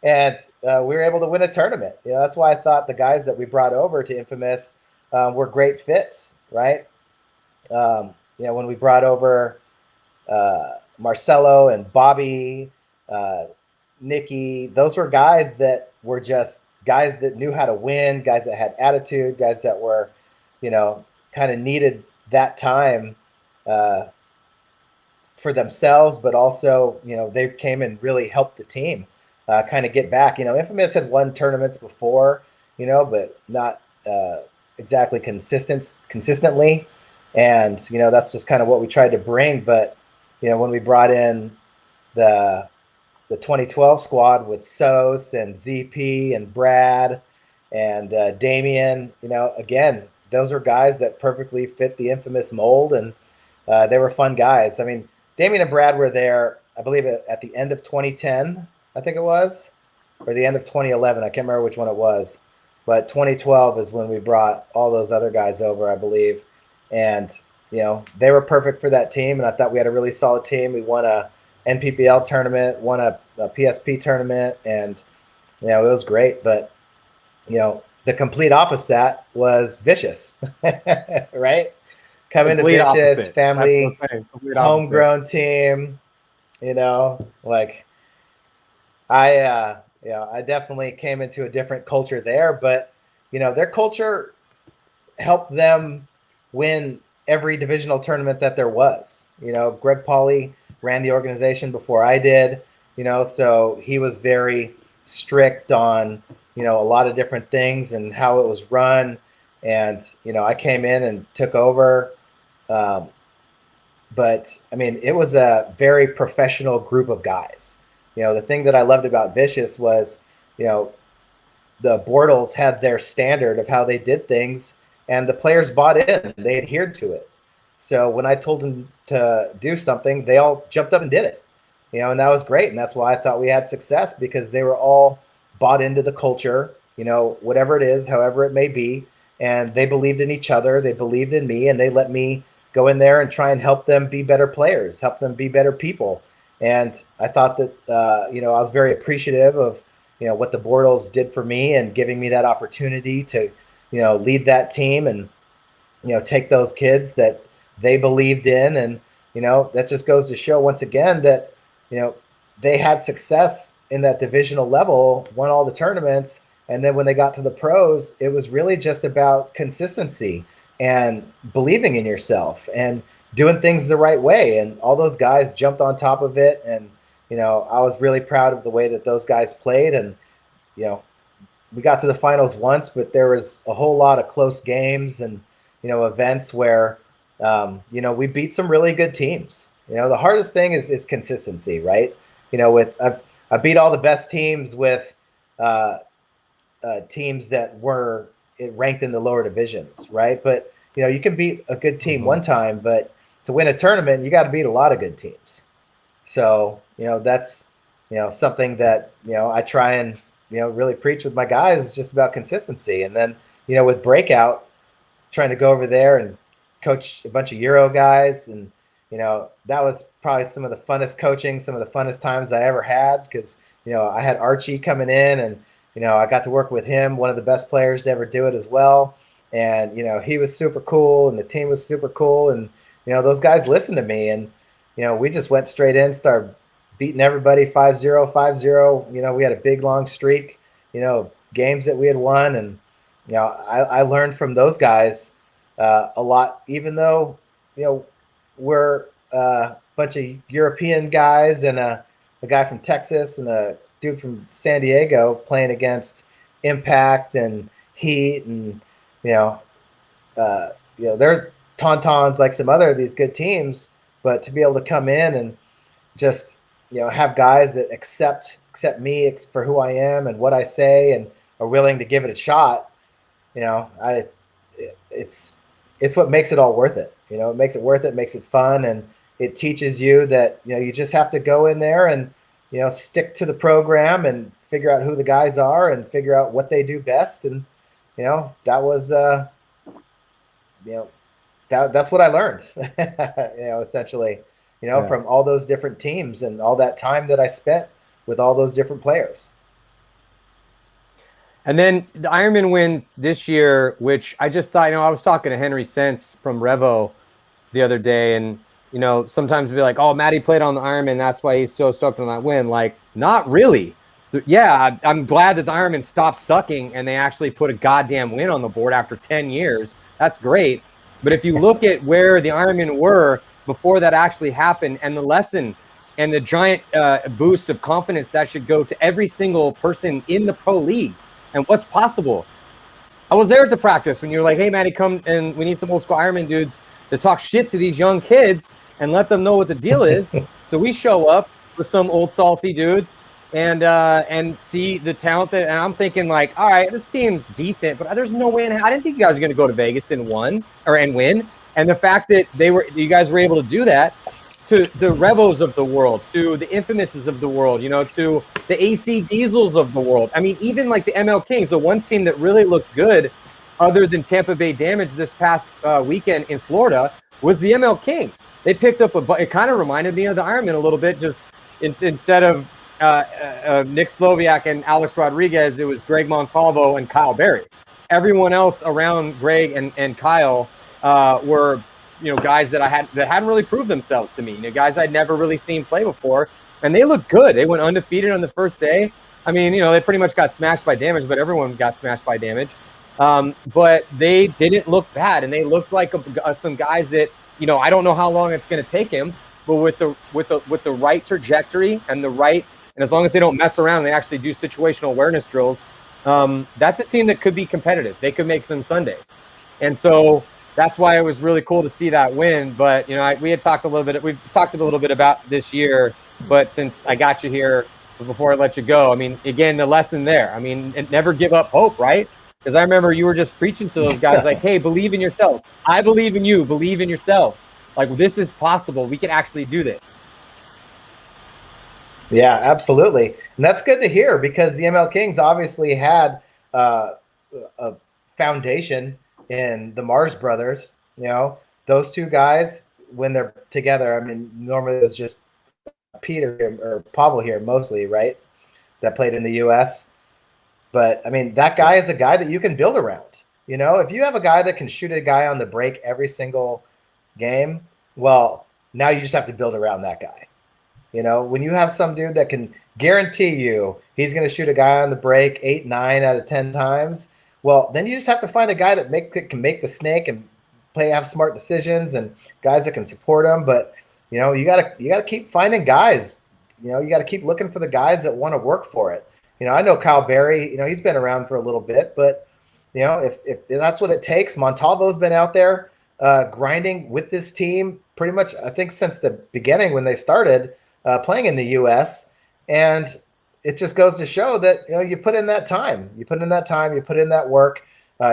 And we were able to win a tournament. That's why I thought the guys that we brought over to Infamous were great fits, right? When we brought over Marcelo and Bobby, Nikki, those were guys that were just guys that knew how to win, guys that had attitude, guys that were, kind of needed that time for themselves, but also, they came and really helped the team kind of get back. Infamous had won tournaments before, but not exactly consistently. And, that's just kind of what we tried to bring. But, when we brought in the 2012 squad with Sos and ZP and Brad and Damian, again, those are guys that perfectly fit the Infamous mold, and they were fun guys. I mean, Damian and Brad were there, I believe, at the end of 2010, I think it was, or the end of 2011. I can't remember which one it was, but 2012 is when we brought all those other guys over, I believe. And, they were perfect for that team, and I thought we had a really solid team. We won a NPPL tournament, won a PSP tournament, and, it was great. But, the complete opposite was Vicious, right? Coming to Vicious, opposite. Family, homegrown team, like I definitely came into a different culture there, but, their culture helped them win every divisional tournament that there was. Greg Pauly ran the organization before I did, so he was very strict on, a lot of different things and how it was run. And, I came in and took over. But I mean, it was a very professional group of guys. The thing that I loved about Vicious was, the Bortles had their standard of how they did things, and the players bought in. They adhered to it. So when I told them to do something, they all jumped up and did it, and that was great. And that's why I thought we had success, because they were all bought into the culture, whatever it is, however it may be. And they believed in each other. They believed in me, and they let me go in there and try and help them be better players, help them be better people. And I thought that, I was very appreciative of, what the Bortles did for me and giving me that opportunity to, lead that team and, take those kids that they believed in. And, that just goes to show once again that, they had success in that divisional level, won all the tournaments. And then when they got to the pros, it was really just about consistency and believing in yourself and doing things the right way. And all those guys jumped on top of it. And, I was really proud of the way that those guys played. And, we got to the finals once, but there was a whole lot of close games and, events where, we beat some really good teams. The hardest thing is consistency, right? I beat all the best teams with teams that were ranked in the lower divisions, right? But, you can beat a good team one time, but to win a tournament, you got to beat a lot of good teams. So, that's, something that, I try and, really preach with my guys. It's just about consistency. And then, with Breakout, trying to go over there and coach a bunch of Euro guys. And, that was probably some of the funnest coaching, some of the funnest times I ever had, because, I had Archie coming in, and, I got to work with him, one of the best players to ever do it as well. And, he was super cool, and the team was super cool. And, those guys listened to me, and, we just went straight in, started beating everybody 5-0, 5-0. We had a big, long streak, games that we had won. And, I learned from those guys a lot, even though, we're a bunch of European guys and a guy from Texas and a dude from San Diego playing against Impact and Heat. And, there's Tauntauns, like some other of these good teams, but to be able to come in and just, have guys that accept me for who I am and what I say and are willing to give it a shot, it's what makes it all worth it. It makes it worth it, makes it fun, and it teaches you that, you just have to go in there and, stick to the program and figure out who the guys are and figure out what they do best. And, that was, that's what I learned, essentially. from all those different teams and all that time that I spent with all those different players. And then the Ironman win this year, which I just thought, I was talking to Henry Sense from Revo the other day, and sometimes we'd be like, oh, Matty played on the Ironman, that's why he's so stoked on that win. Like, not really. Yeah, I'm glad that the Ironman stopped sucking and they actually put a goddamn win on the board after 10 years. That's great. But if you look at where the Ironmen were before that actually happened, and the lesson and the giant boost of confidence that should go to every single person in the pro league and what's possible. I was there at the practice when you were like, hey, Matty, come and we need some old school Ironman dudes to talk shit to these young kids and let them know what the deal is. So we show up with some old salty dudes and see the talent that, and I'm thinking like, all right, this team's decent, but there's no way I didn't think you guys were going to go to Vegas and win. And the fact that you guys were able to do that to the Revos of the world, to the Infamouses of the world, to the AC Diesels of the world. I mean, even like the ML Kings, the one team that really looked good other than Tampa Bay Damage this past weekend in Florida was the ML Kings. They picked up it kind of reminded me of the Ironman a little bit, just instead of Nick Sloviak and Alex Rodriguez, it was Greg Montalvo and Kyle Berry. Everyone else around Greg and Kyle were guys that hadn't really proved themselves to me. Guys I'd never really seen play before, and they looked good. They went undefeated on the first day. I mean, they pretty much got smashed by Damage, but everyone got smashed by Damage. But they didn't look bad, and they looked like some guys that I don't know how long it's going to take him, but with the right trajectory and as long as they don't mess around, and they actually do situational awareness drills. That's a team that could be competitive. They could make some Sundays, and so that's why it was really cool to see that win. But we've talked a little bit about this year, but since I got you here before I let you go, I mean, again, the lesson there. I mean, never give up hope, right? Because I remember you were just preaching to those guys like, hey, believe in yourselves. I believe in you. Believe in yourselves. Like, this is possible. We can actually do this. Yeah, absolutely. And that's good to hear, because the ML Kings obviously had a foundation in the Mars brothers. Those two guys, when they're together, I mean, normally it was just Peter or Pavel here mostly, right, that played in the U.S. But, I mean, that guy is a guy that you can build around. If you have a guy that can shoot a guy on the break every single game, well, now you just have to build around that guy. When you have some dude that can guarantee you he's going to shoot a guy on the break 8, 9 out of 10 times, well, then you just have to find a guy that can make the snake and have smart decisions, and guys that can support him. But, you gotta keep finding guys. You got to keep looking for the guys that want to work for it. I know Kyle Berry, he's been around for a little bit, but, if that's what it takes, Montalvo's been out there grinding with this team pretty much, I think, since the beginning when they started playing in the U.S. And it just goes to show that, you put in that time, you put in that work,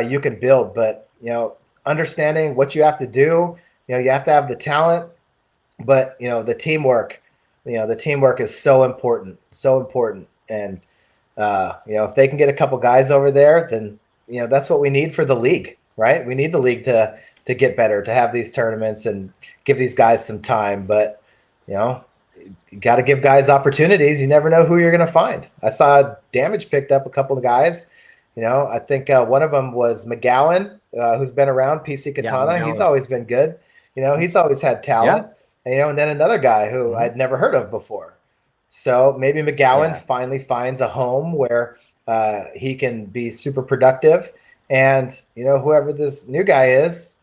you can build. But, understanding what you have to do, you have to have the talent, but, the teamwork is so important. And, if they can get a couple guys over there, then, that's what we need for the league, right? We need the league to get better, to have these tournaments and give these guys some time. But, you got to give guys opportunities. You never know who you're going to find. I saw Damage picked up a couple of guys. I think one of them was McGowan, who's been around, PC Katana. Yeah, he's always been good. He's always had talent. Yeah. And then another guy who I'd never heard of before. So maybe McGowan finally finds a home where he can be super productive. And, whoever this new guy is,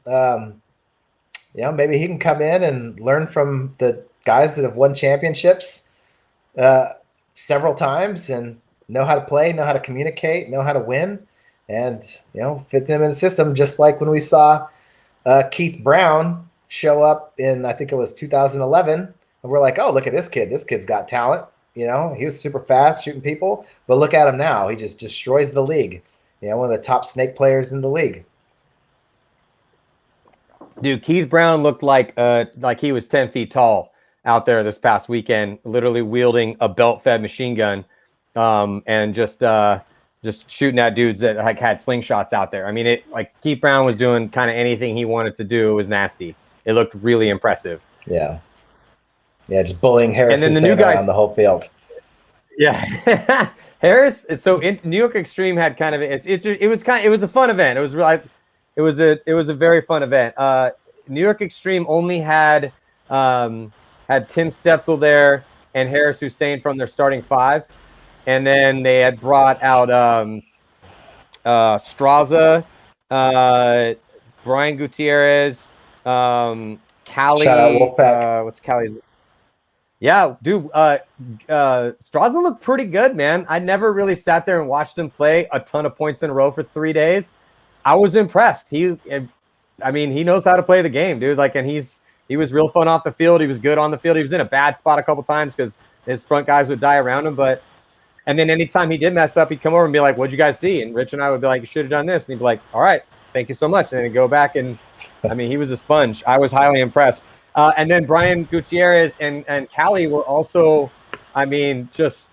maybe he can come in and learn from the guys that have won championships several times and know how to play, know how to communicate, know how to win, and, fit them in the system. Just like when we saw Keith Brown show up in, I think it was 2011, and we're like, oh, look at this kid. This kid's got talent. He was super fast shooting people, but look at him now. He just destroys the league. One of the top snake players in the league. Dude, Keith Brown looked like he was 10 feet tall out there this past weekend, literally wielding a belt-fed machine gun, and just shooting at dudes that had slingshots out there. I mean, Keith Brown was doing kind of anything he wanted to do. It was nasty. It looked really impressive. Yeah. Yeah, just bullying Harris And then the new guys around the whole field. Yeah, Harris. So New York Extreme had kind of it was a fun event. It was really it was a very fun event. New York Extreme only had Tim Stetzel there and Harris Hussein from their starting 5, and then they had brought out Straza, Brian Gutierrez, Callie. Shout out Wolfpack. What's Callie's? Yeah, dude. Straza looked pretty good, man. I never really sat there and watched him play a ton of points in a row for 3 days. I was impressed. He knows how to play the game, dude. Like, and he was real fun off the field. He was good on the field. He was in a bad spot a couple times because his front guys would die around him. And then anytime he did mess up, he'd come over and be like, "What'd you guys see?" And Rich and I would be like, "You should have done this." And he'd be like, "All right, thank you so much." And then he'd go back and, he was a sponge. I was highly impressed. And then Brian Gutierrez and Callie were also, just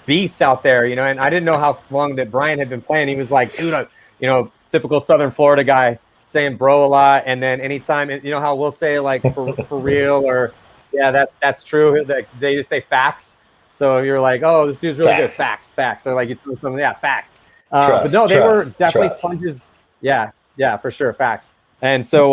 beasts out there, and I didn't know how long that Brian had been playing. He was like, dude, typical Southern Florida guy saying bro a lot. And then anytime, how we'll say like for real or, yeah, that's true. They just say facts. So you're like, oh, this dude's really good. Facts. Or like you throw something, yeah, facts. But no, they were definitely sponges. Yeah, for sure, facts. And so,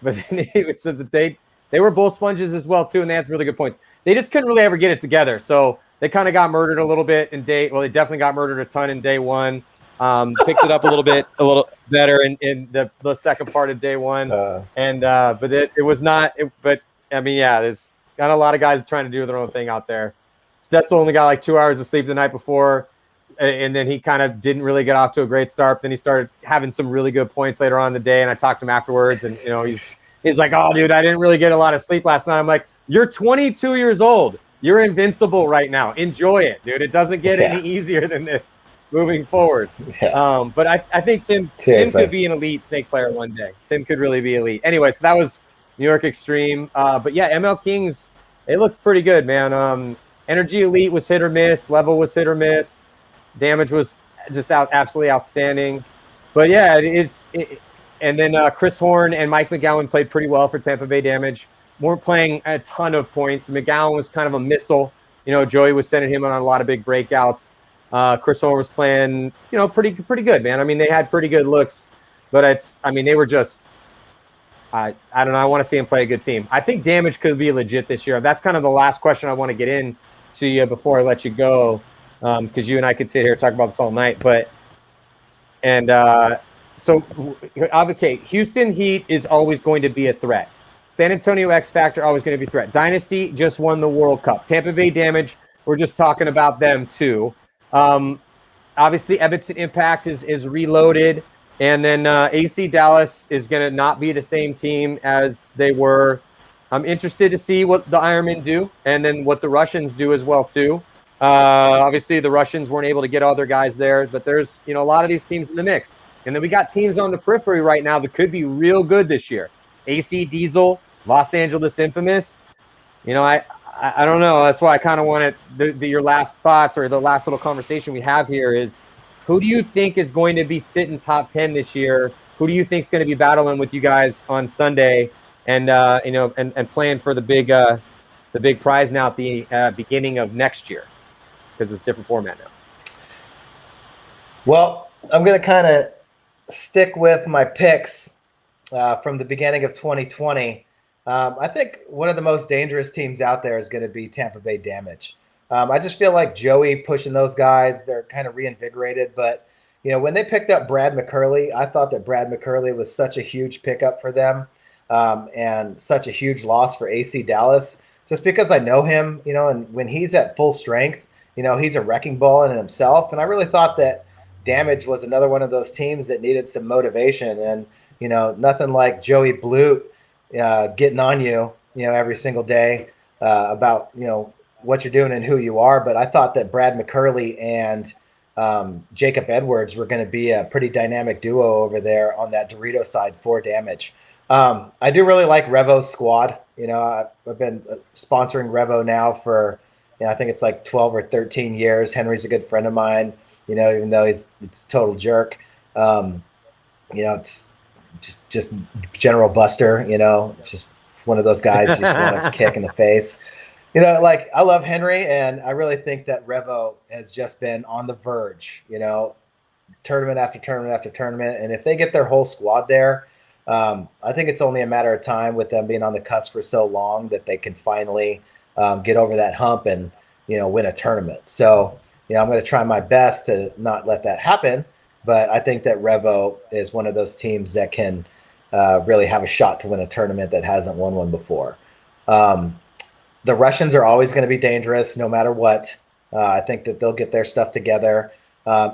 but it said that they were both sponges as well too, and they had some really good points. They just couldn't really ever get it together. So they kind of got murdered a little bit in day. Well, they definitely got murdered a ton in day 1. Picked it up a little better in the second part of day 1. But it was not. There's got a lot of guys trying to do their own thing out there. Stetzel only got like 2 hours of sleep the night before, and then he kind of didn't really get off to a great start. But then he started having some really good points later on in the day, and I talked to him afterwards, and he's like, "Oh, dude, I didn't really get a lot of sleep last night." I'm like, "You're 22 years old. You're invincible right now. Enjoy it, dude. It doesn't get any easier than this moving forward." Yeah. But I think Tim could be an elite snake player one day. Tim could really be elite. Anyway, so that was New York Extreme. But yeah, ML Kings, they looked pretty good, man. Energy Elite was hit or miss. Level was hit or miss. Damage was just absolutely outstanding. But yeah, and then Chris Horn and Mike McGowan played pretty well for Tampa Bay Damage. Weren't playing a ton of points. McGowan was kind of a missile. Joey was sending him on a lot of big breakouts. Chris Horn was playing, pretty good, man. They had pretty good looks, but they were just, I don't know. I want to see him play a good team. I think Damage could be legit this year. That's kind of the last question I want to get in to you before I let you go, because you and I could sit here and talk about this all night. So, okay, Houston Heat is always going to be a threat. San Antonio X Factor always going to be a threat. Dynasty just won the World Cup. Tampa Bay Damage, we're just talking about them too. Obviously, Edmonton Impact is reloaded. And then AC Dallas is going to not be the same team as they were. I'm interested to see what the Ironmen do and then what the Russians do as well too. Obviously, the Russians weren't able to get all their guys there, but there's a lot of these teams in the mix. And then we got teams on the periphery right now that could be real good this year. AC Diesel, Los Angeles Infamous. I don't know. That's why I kind of wanted your last thoughts or the last little conversation we have here is, who do you think is going to be sitting top 10 this year? Who do you think is going to be battling with you guys on Sunday and playing for the big prize now at the beginning of next year, because it's a different format now? Well, I'm going to kind of stick with my picks from the beginning of 2020. I think one of the most dangerous teams out there is going to be Tampa Bay Damage. I just feel like Joey pushing those guys, they're kind of reinvigorated. But, when they picked up Brad McCurley, I thought that Brad McCurley was such a huge pickup for them and such a huge loss for AC Dallas, just because I know him, and when he's at full strength, he's a wrecking ball in himself. And I really thought that Damage was another one of those teams that needed some motivation. And, nothing like Joey Blute getting on you, every single day about, what you're doing and who you are. But I thought that Brad McCurley and Jacob Edwards were going to be a pretty dynamic duo over there on that Dorito side for Damage. I do really like Revo's squad. I've been sponsoring Revo now for, I think it's like 12 or 13 years. Henry's a good friend of mine, even though it's a total jerk. It's just general buster, just one of those guys you just want to kick in the face. Like I love Henry, and I really think that Revo has just been on the verge, tournament after tournament after tournament. And if they get their whole squad there, I think it's only a matter of time with them being on the cusp for so long that they can finally get over that hump and, win a tournament. So, I'm going to try my best to not let that happen. But I think that Revo is one of those teams that can really have a shot to win a tournament that hasn't won one before. The Russians are always going to be dangerous no matter what. I think that they'll get their stuff together.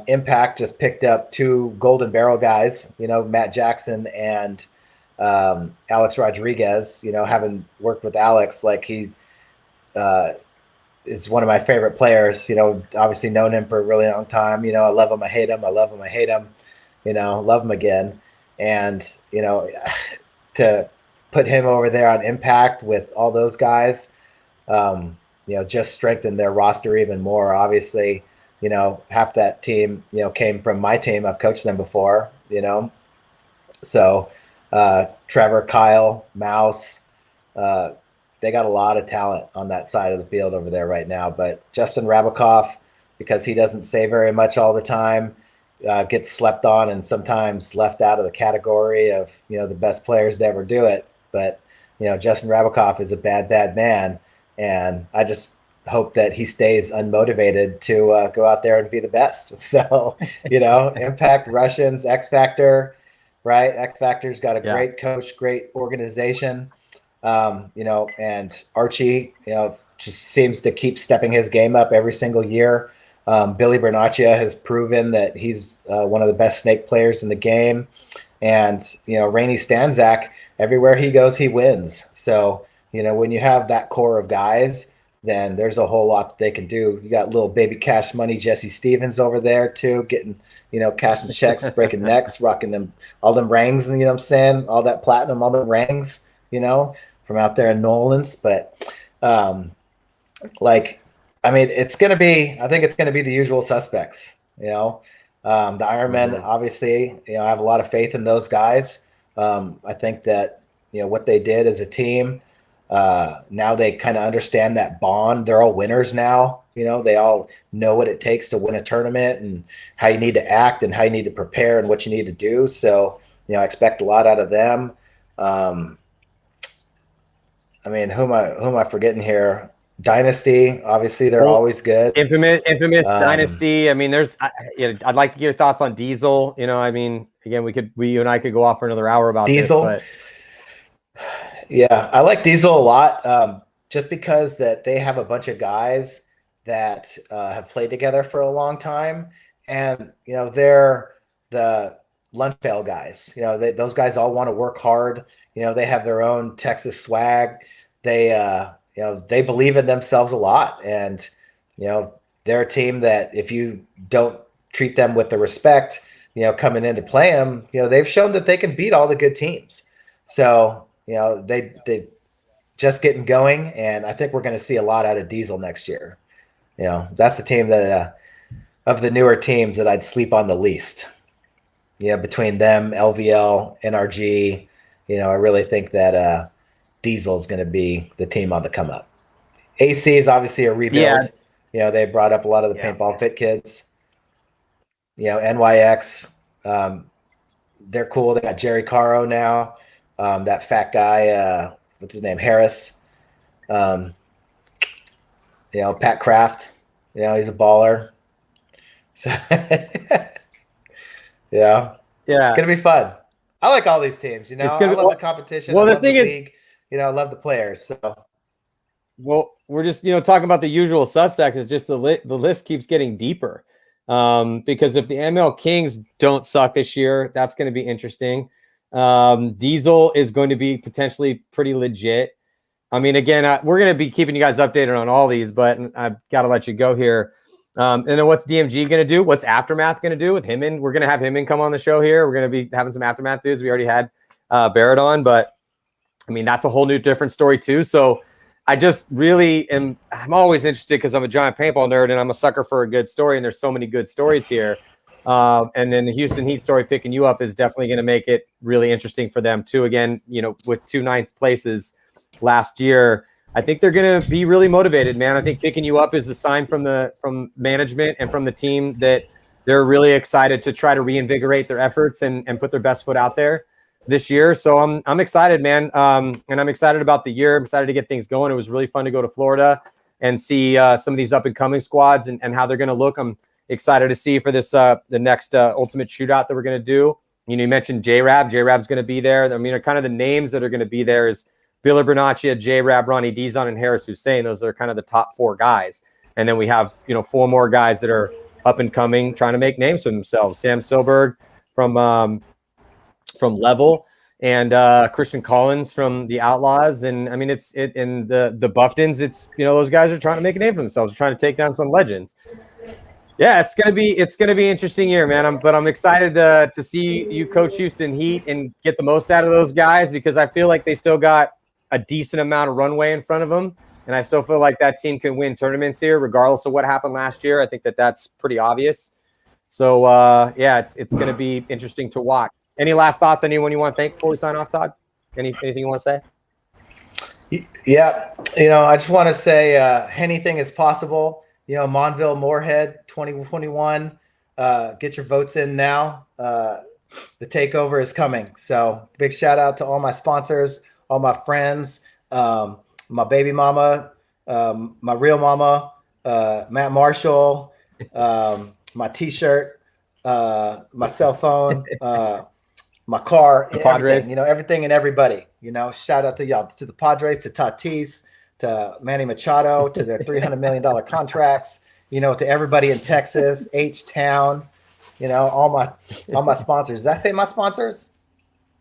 Impact just picked up 2 Golden Barrel guys, Matt Jackson and Alex Rodriguez. Having worked with Alex, like he's is one of my favorite players. Obviously known him for a really long time. I love him, I hate him, I love him, I hate him. Love him again. And to put him over there on Impact with all those guys, just strengthen their roster even more. Obviously, half that team, came from my team. I've coached them before, so Trevor, Kyle, Mouse, they got a lot of talent on that side of the field over there right now. But Justin Rabikoff, because he doesn't say very much all the time, gets slept on and sometimes left out of the category of, the best players to ever do it. But, Justin Rabikoff is a bad, bad man. And I just hope that he stays unmotivated to go out there and be the best. So, Impact, Russians, X Factor, right? X Factor's got a great coach, great organization, and Archie, just seems to keep stepping his game up every single year. Billy Bernaccia has proven that he's one of the best snake players in the game. And, Rainey Stanzak, everywhere he goes, he wins. So, when you have that core of guys, then there's a whole lot that they can do. You got little baby cash money, Jesse Stevens over there too, getting, cashing checks, breaking necks, rocking them, all them rings, and what I'm saying, all that platinum, all the rings, from out there in Nolans. But it's going to be, I think it's going to be the usual suspects, the Ironmen, obviously, I have a lot of faith in those guys. I think that, what they did as a team, now they kind of understand that bond. They're all winners now. They all know what it takes to win a tournament and how you need to act and how you need to prepare and what you need to do. So, I expect a lot out of them. Who am I forgetting here? Dynasty, obviously, they're always good. Infamous Dynasty. I'd like to get your thoughts on Diesel. Again, you and I could go off for another hour about Diesel. This, but... Yeah, I like Diesel a lot, just because that they have a bunch of guys that have played together for a long time, and they're the lunch pail guys. Those guys all want to work hard. They have their own Texas swag. They they believe in themselves a lot, and they're a team that if you don't treat them with the respect, coming in to play them, they've shown that they can beat all the good teams. So. They just getting going, and I think we're going to see a lot out of Diesel next year. That's the team that of the newer teams that I'd sleep on the least. Between them, LVL, NRG, I really think that Diesel is going to be the team on the come up. AC is obviously a rebuild. They brought up a lot of the Paintball Fit kids. NYX, they're cool. They got Jerry Caro now. That fat guy, what's his name? Harris. Pat Kraft. He's a baller. So yeah. It's gonna be fun. I like all these teams. I love the competition. Well, I the love thing the is, league. I love the players. So. Well, we're just talking about the usual suspects. It's just the list keeps getting deeper. Because if the ML Kings don't suck this year, that's going to be interesting. Diesel is going to be potentially pretty legit. Again, we're going to be keeping you guys updated on all these, but I've got to let you go here. And then what's DMG going to do? What's Aftermath going to do with him? We're going to have him come on the show here. We're going to be having some Aftermath dudes. We already had Barrett on, but that's a whole new different story too. So I just really I'm always interested because I'm a giant paintball nerd and I'm a sucker for a good story. And there's so many good stories here. And then the Houston Heat story picking you up is definitely going to make it really interesting for them too. Again, with 2 9th places last year, I think they're going to be really motivated, man. I think picking you up is a sign from management and from the team that they're really excited to try to reinvigorate their efforts and put their best foot out there this year. So I'm excited, man. And I'm excited about the year. I'm excited to get things going. It was really fun to go to Florida and see some of these up and coming squads and how they're going to look. I'm excited to see for this the next ultimate shootout that we're going to do. You know, you mentioned J-Rab. J-Rab's going to be there. I mean, kind of the names that are going to be there is Bill Bernaccia, J-Rab, Ronnie Dizon, and Harris Hussein. Those are kind of the top 4 guys. And then we have, 4 more guys that are up and coming, trying to make names for themselves. Sam Silberg from Level, and Christian Collins from the Outlaws. And I mean, and the Buftons, it's, those guys are trying to make a name for themselves, trying to take down some legends. Yeah, it's gonna be an interesting year, man. I'm excited to see you coach Houston Heat and get the most out of those guys, because I feel like they still got a decent amount of runway in front of them, and I still feel like that team can win tournaments here, regardless of what happened last year. I think that's pretty obvious. So yeah, it's gonna be interesting to watch. Any last thoughts? Anyone you want to thank before we sign off, Todd? Anything you want to say? Yeah, I just want to say anything is possible. Monville, Moorhead, 2021. Get your votes in now. The takeover is coming. So big shout out to all my sponsors, all my friends, my baby mama, my real mama, Matt Marshall, my T-shirt, my cell phone, my car, the Padres, everything and everybody. Shout out to y'all, to the Padres, to Tatis, to Manny Machado, to their $300 million contracts, to everybody in Texas, H-Town, all my sponsors. Did I say my sponsors?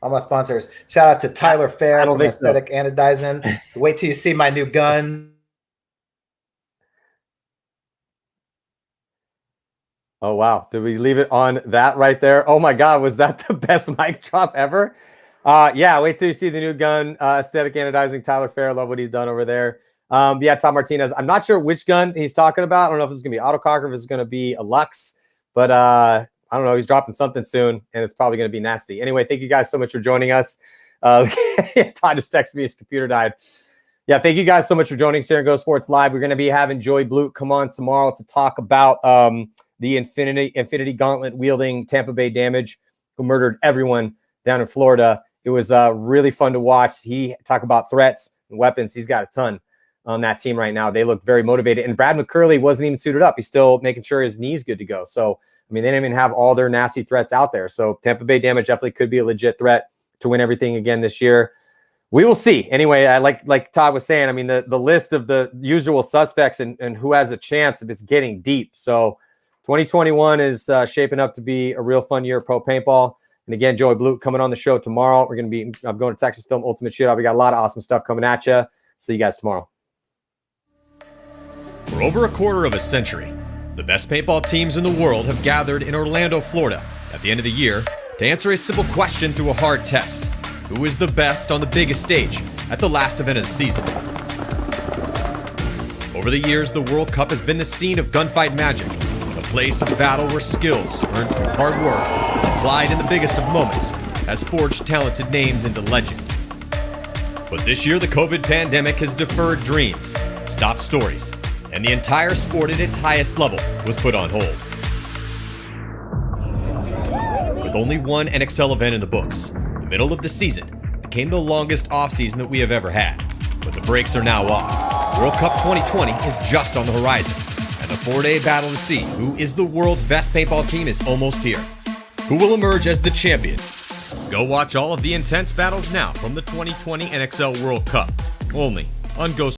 All my sponsors. Shout out to Tyler Fair from Aesthetic Anodizing. Wait till you see my new gun. Oh, wow. Did we leave it on that right there? Oh, my God. Was that the best mic drop ever? Yeah, wait till you see the new gun, Aesthetic Anodizing, Tyler Fair. Love what he's done over there. Yeah, Todd Martinez. I'm not sure which gun he's talking about. I don't know if it's going to be autocock or if it's going to be a Lux, but I don't know. He's dropping something soon, and it's probably going to be nasty. Anyway, thank you guys so much for joining us. Todd just texted me his computer died. Yeah, thank you guys so much for joining us here in Go Sports Live. We're going to be having Joey Blute come on tomorrow to talk about the Infinity Gauntlet wielding Tampa Bay Damage, who murdered everyone down in Florida. It was really fun to watch. He talked about threats and weapons. He's got a ton on that team right now. They look very motivated. And Brad McCurley wasn't even suited up. He's still making sure his knee's good to go. So, I mean, they didn't even have all their nasty threats out there. So Tampa Bay Damage definitely could be a legit threat to win everything again this year. We will see. Anyway, I like Todd was saying, I mean, the list of the usual suspects and who has a chance, it's getting deep. So 2021 is shaping up to be a real fun year of pro paintball. And again, Joey Blute coming on the show tomorrow. I'm going to Texas Film Ultimate Shootout. We got a lot of awesome stuff coming at you. See you guys tomorrow. For over a quarter of a century, the best paintball teams in the world have gathered in Orlando, Florida at the end of the year to answer a simple question through a hard test. Who is the best on the biggest stage at the last event of the season? Over the years, the World Cup has been the scene of gunfight magic, a place of battle where skills earned through hard work, applied in the biggest of moments, has forged talented names into legend. But this year, the COVID pandemic has deferred dreams, stopped stories, and the entire sport at its highest level was put on hold. With only one NXL event in the books, the middle of the season became the longest off-season that we have ever had. But the brakes are now off. World Cup 2020 is just on the horizon, and the 4-day battle to see who is the world's best paintball team is almost here. Who will emerge as the champion? Go watch all of the intense battles now from the 2020 NXL World Cup, only on Go